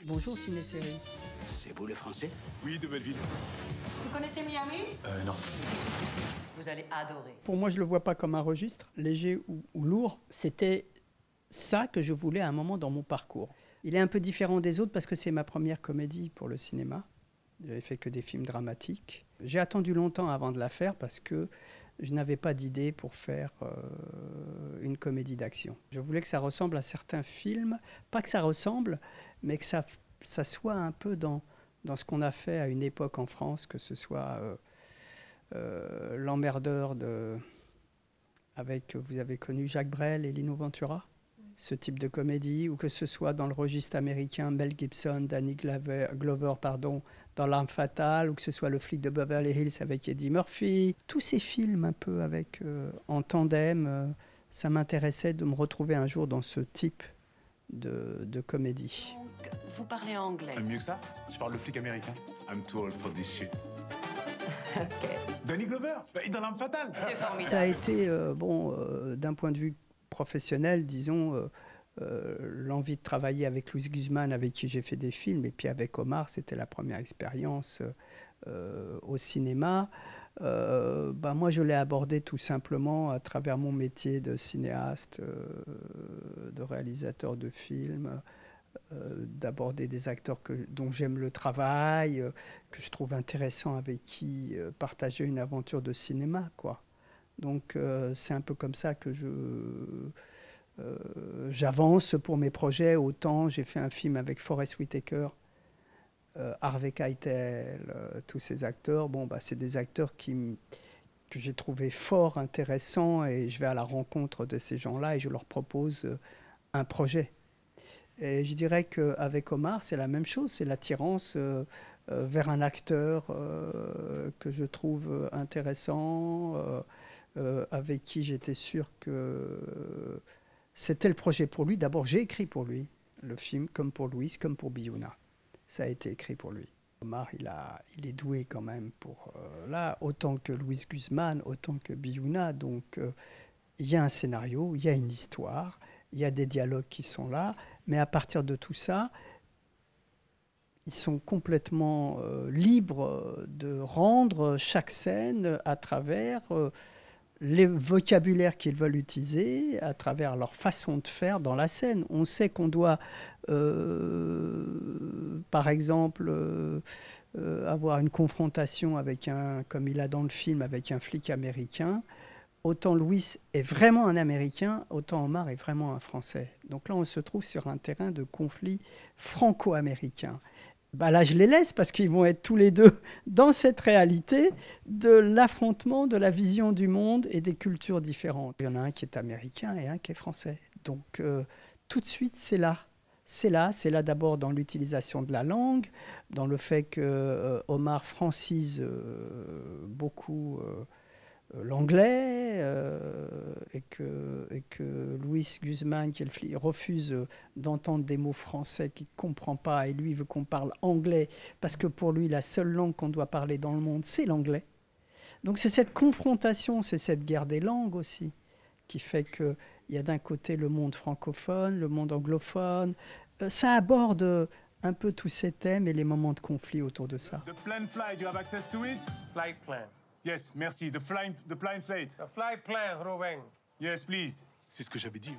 Bonjour Ciné-Série. C'est vous le français? Oui, de Belleville. Vous connaissez Miami? Non. Vous allez adorer. Pour moi, je ne le vois pas comme un registre, léger ou lourd. C'était ça que je voulais à un moment dans mon parcours. Il est un peu différent des autres parce que c'est ma première comédie pour le cinéma. J'avais fait que des films dramatiques. J'ai attendu longtemps avant de la faire parce que je n'avais pas d'idée pour faire une comédie d'action. Je voulais que ça ressemble à certains films, pas que ça ressemble, mais que ça soit un peu dans ce qu'on a fait à une époque en France, que ce soit L'Emmerdeur avec, vous avez connu Jacques Brel et Lino Ventura, ce type de comédie, ou que ce soit dans le registre américain, Mel Gibson, Danny Glover, dans L'Arme Fatale, ou que ce soit Le Flic de Beverly Hills avec Eddie Murphy. Tous ces films un peu avec, en tandem, ça m'intéressait de me retrouver un jour dans ce type de comédie. Donc, vous parlez anglais. Mieux que ça, je parle le flic américain. I'm too old for this shit. Ok. Danny Glover, dans L'Arme Fatale. C'est formidable. Ça a été, d'un point de vue professionnel, disons, l'envie de travailler avec Luis Guzman, avec qui j'ai fait des films, et puis avec Omar, c'était la première expérience au cinéma. Moi, je l'ai abordé tout simplement à travers mon métier de cinéaste, de réalisateur de films, d'aborder des acteurs dont j'aime le travail, que je trouve intéressant, avec qui partager une aventure de cinéma, quoi. Donc c'est un peu comme ça que j'avance pour mes projets. Autant j'ai fait un film avec Forest Whitaker, Harvey Keitel, tous ces acteurs. C'est des acteurs que j'ai trouvé fort intéressants, et je vais à la rencontre de ces gens-là et je leur propose un projet. Et je dirais qu'avec Omar, c'est la même chose, c'est l'attirance vers un acteur que je trouve intéressant, avec qui j'étais sûr que c'était le projet pour lui. D'abord, j'ai écrit pour lui le film, comme pour Louis, comme pour Biouna. Ça a été écrit pour lui. Omar, il est doué quand même pour là, autant que Luis Guzman, autant que Biouna. Donc, il y a un scénario, il y a une histoire, il y a des dialogues qui sont là, mais à partir de tout ça, ils sont complètement libres de rendre chaque scène à travers les vocabulaires qu'ils veulent utiliser, à travers leur façon de faire dans la scène. On sait qu'on doit, par exemple, avoir une confrontation avec comme il a dans le film, avec un flic américain. Autant Louis est vraiment un Américain, autant Omar est vraiment un Français. Donc là, on se trouve sur un terrain de conflit franco-américain. Là, je les laisse parce qu'ils vont être tous les deux dans cette réalité de l'affrontement de la vision du monde et des cultures différentes. Il y en a un qui est américain et un qui est français. Donc, tout de suite, c'est là. C'est là d'abord dans l'utilisation de la langue, dans le fait que Omar francise beaucoup l'anglais, et que Luis Guzman, qui est le flic, refuse d'entendre des mots français qu'il ne comprend pas, et lui veut qu'on parle anglais, parce que pour lui, la seule langue qu'on doit parler dans le monde, c'est l'anglais. Donc c'est cette confrontation, c'est cette guerre des langues aussi, qui fait qu'il y a d'un côté le monde francophone, le monde anglophone. Ça aborde un peu tous ces thèmes et les moments de conflit autour de ça. The plane flight, you have access to it? Flight plan. Yes, merci. The plane flight. The flight plan, Ruben. Yes, please. C'est ce que j'avais dit.